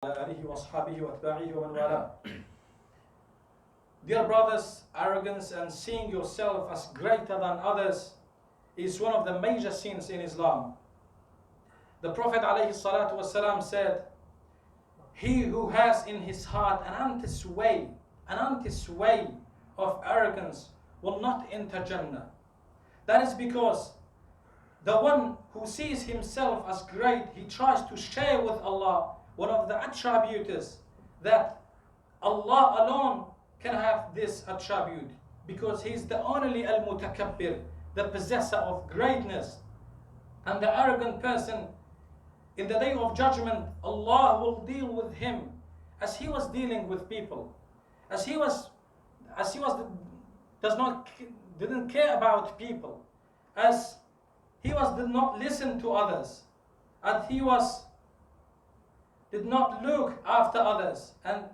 آله وأصحابه وأتباعه ومن والاه. Dear brothers, arrogance and seeing yourself as greater than others is one of the major sins in Islam. The Prophet ﷺ said, "He who has in his heart an anti-sway of arrogance will not enter Jannah." That is because the one who sees himself as great, he tries to share with Allah one of the attributes that Allah alone can have this attribute, because He is the only al-mutakabbir, the possessor of greatness. And the arrogant person, in the day of judgment, Allah will deal with him as He was dealing with people, as he didn't care about people, as he did not listen to others, and he did not look after others and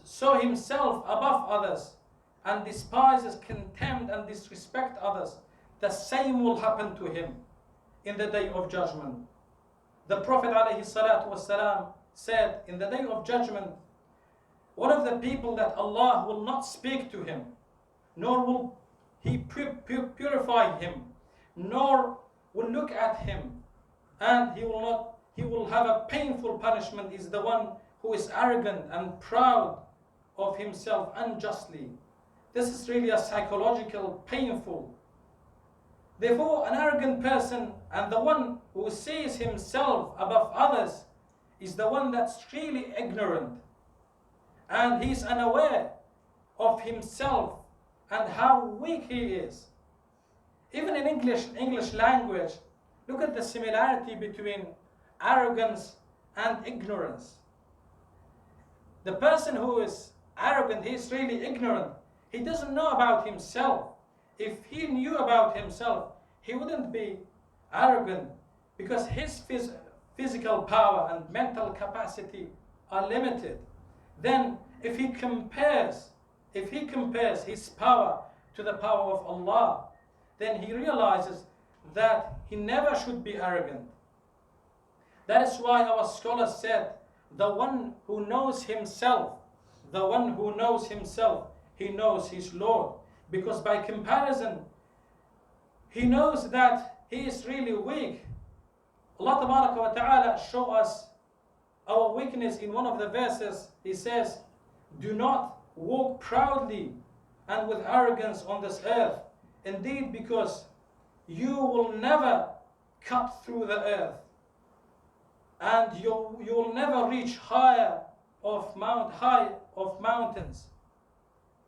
saw himself above others and despises, contempt and disrespect others. The same will happen to him in the day of judgment. The Prophet ﷺ said, in the day of judgment, one of the people that Allah will not speak to him, nor will He purify him, nor will look at him, and he will have a painful punishment, is the one who is arrogant and proud of himself unjustly. This is really a psychological, painful. Therefore, an arrogant person and the one who sees himself above others is the one that's really ignorant, and he's unaware of himself and how weak he is. Even in English language, look at the similarity between arrogance and ignorance. The person who is arrogant, he is really ignorant. He doesn't know about himself. If he knew about himself, he wouldn't be arrogant, because his physical power and mental capacity are limited. Then if he compares his power to the power of Allah, then he realizes that he never should be arrogant. That is why our scholars said, the one who knows himself, he knows his Lord. Because by comparison, he knows that he is really weak. Allah Ta'ala show us our weakness in one of the verses. He says, "Do not walk proudly and with arrogance on this earth. Indeed, because you will never cut through the earth, and you will never reach high of mountains."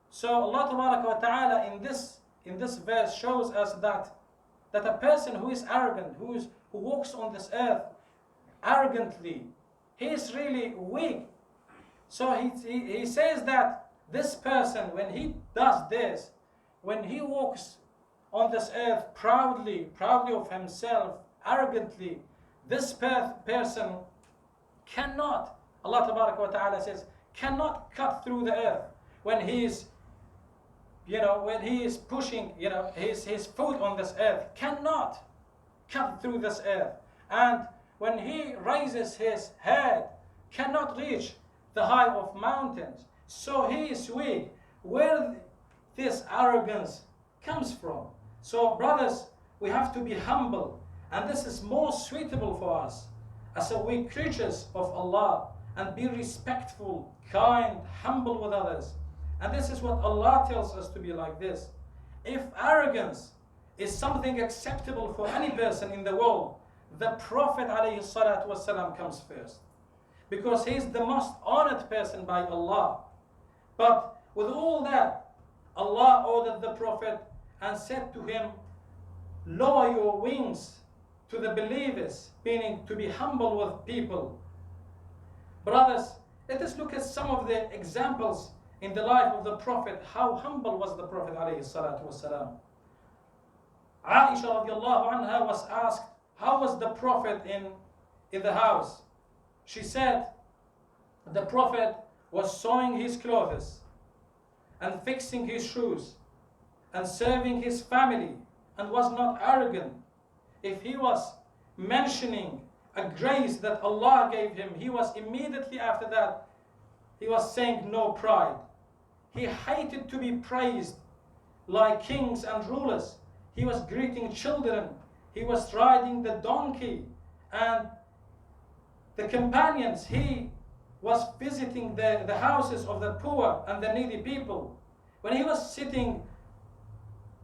So Allah Ta'ala in this verse shows us that a person who is arrogant, who walks on this earth arrogantly, he is really weak. So he says that this person, when he does this, when he walks on this earth proudly of himself, arrogantly, this person cannot, Allah Ta'ala says, cannot cut through the earth when he is pushing, his foot on this earth, cannot cut through this earth. And when he raises his head, cannot reach the height of mountains. So he is weak. Where this arrogance comes from? So brothers, we have to be humble, and this is more suitable for us as a weak creatures of Allah, and be respectful, kind, humble with others. And this is what Allah tells us to be like this. If arrogance is something acceptable for any person in the world, the Prophet ﷺ comes first, because he is the most honored person by Allah. But with all that, Allah ordered the Prophet and said to him, "Lower your wings to the believers," meaning to be humble with people. Brothers, let us look at some of the examples in the life of the Prophet. How humble was the Prophet ﷺ? Aisha radiallahu anha was asked, how was the Prophet in the house? She said, the Prophet was sewing his clothes and fixing his shoes and serving his family, and was not arrogant. If he was mentioning a grace that Allah gave him, he was immediately after that, he was saying no pride. He hated to be praised like kings and rulers. He was greeting children. He was riding the donkey. And the companions, he was visiting the houses of the poor and the needy people. When he was sitting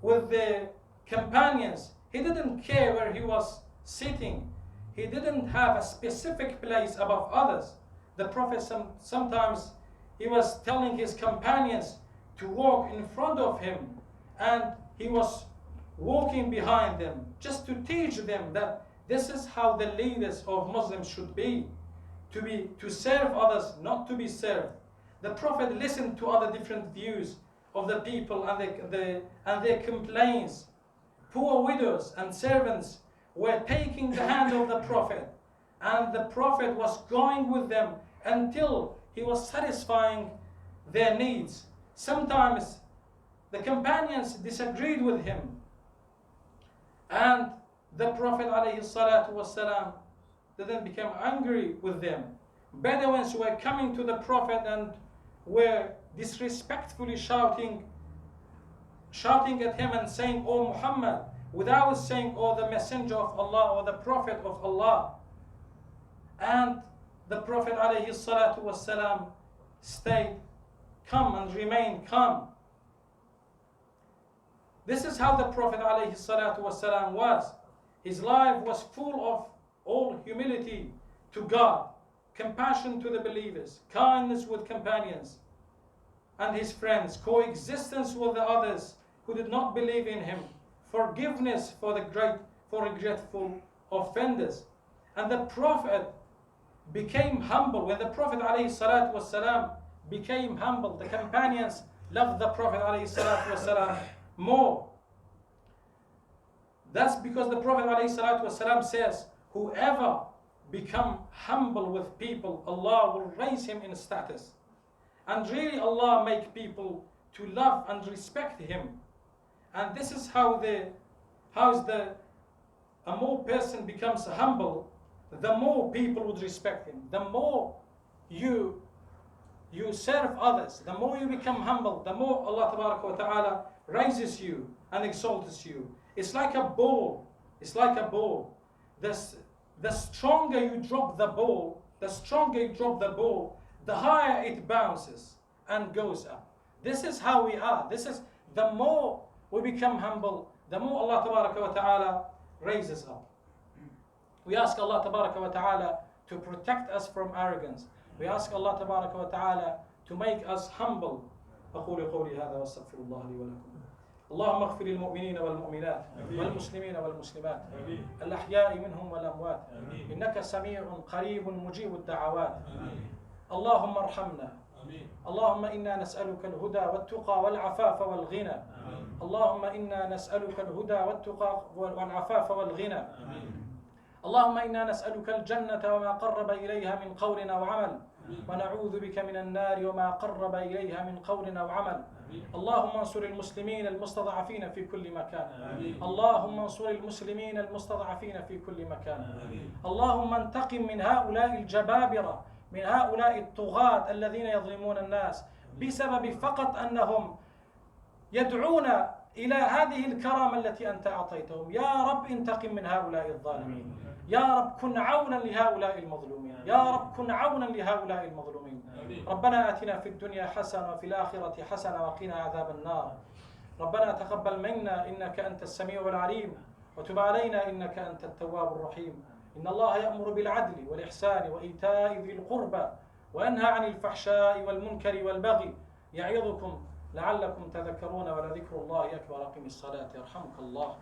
with the companions, he didn't care where he was sitting. He didn't have a specific place above others. The Prophet sometimes he was telling his companions to walk in front of him, and he was walking behind them just to teach them that this is how the leaders of Muslims should be to serve others, not to be served. The Prophet listened to other different views of the people and their complaints. Poor widows and servants were taking the hand of the Prophet, and the Prophet was going with them until he was satisfying their needs. Sometimes the companions disagreed with him, and the Prophet ﷺ didn't become angry with them. Bedouins were coming to the Prophet and were disrespectfully shouting at him and saying, "O Muhammad," without saying, "O the Messenger of Allah," or "the Prophet of Allah." And the Prophet ﷺ stayed calm and remained calm. This is how the Prophet ﷺ was. His life was full of all humility to God, compassion to the believers, kindness with companions and his friends, coexistence with the others who did not believe in him, forgiveness for regretful offenders. And the Prophet became humble. When the Prophet ﷺ became humble, the companions loved the Prophet ﷺ more. That's because the Prophet ﷺ says, whoever become humble with people, Allah will raise him in status. And really Allah make people to love and respect him. And this is how a more person becomes humble, the more people would respect him. The more you serve others, the more you become humble, the more Allah Tabaraka wa Ta'ala raises you and exalts you. It's like a ball. It's like a ball. The stronger you drop the ball, the higher it bounces and goes up. This is how we are. This is the more we become humble, the more Allah Tabaraka wa Ta'ala raises up. We ask Allah Tabaraka wa Ta'ala to protect us from arrogance. We ask Allah Tabaraka wa Ta'ala to make us humble. أقول قولي هذا واستغفر الله لي ولكم. اللهم اغفر للمؤمنين والمؤمنات والمسلمين والمسلمات الأحياء منهم والأموات إنك سميع قريب مجيب الدعوات. اللهم ارحمنا. اللهم إنا نسألك الهدى والتقى والعفاف والغنى. اللهم إنا نسألك الهدى والتقى والعفاف والغنى. اللهم إنا نسألك الجنة وما قرب إليها من قول أو عمل، ونعوذ بك من النار وما قرب إليها من قول أو عمل. اللهم انصر المسلمين المستضعفين في كل مكان. اللهم انصر المسلمين المستضعفين في كل مكان. اللهم انتقم من هؤلاء الجبابرة، من هؤلاء الطغاة الذين يظلمون الناس بسبب فقط أنهم يدعون إلى هذه الكرامة التي أنت أعطيتهم. يا رب انتقم من هؤلاء الظالمين. يا رب كن عونا لهؤلاء المظلومين. يا رب كن عونا لهؤلاء المظلومين. ربنا آتنا في الدنيا حسنة وفي الآخرة حسنة وقنا عذاب النار. ربنا تقبل منا إنك أنت السميع العليم، وتب علينا إنك أنت التواب الرحيم. إن الله يأمر بالعدل والإحسان وإيتاء ذي القربى وينهى عن الفحشاء والمنكر والبغي يعظكم لعلكم تذكرون، ولذكر الله أكبر. أقم الصلاة يرحمك الله.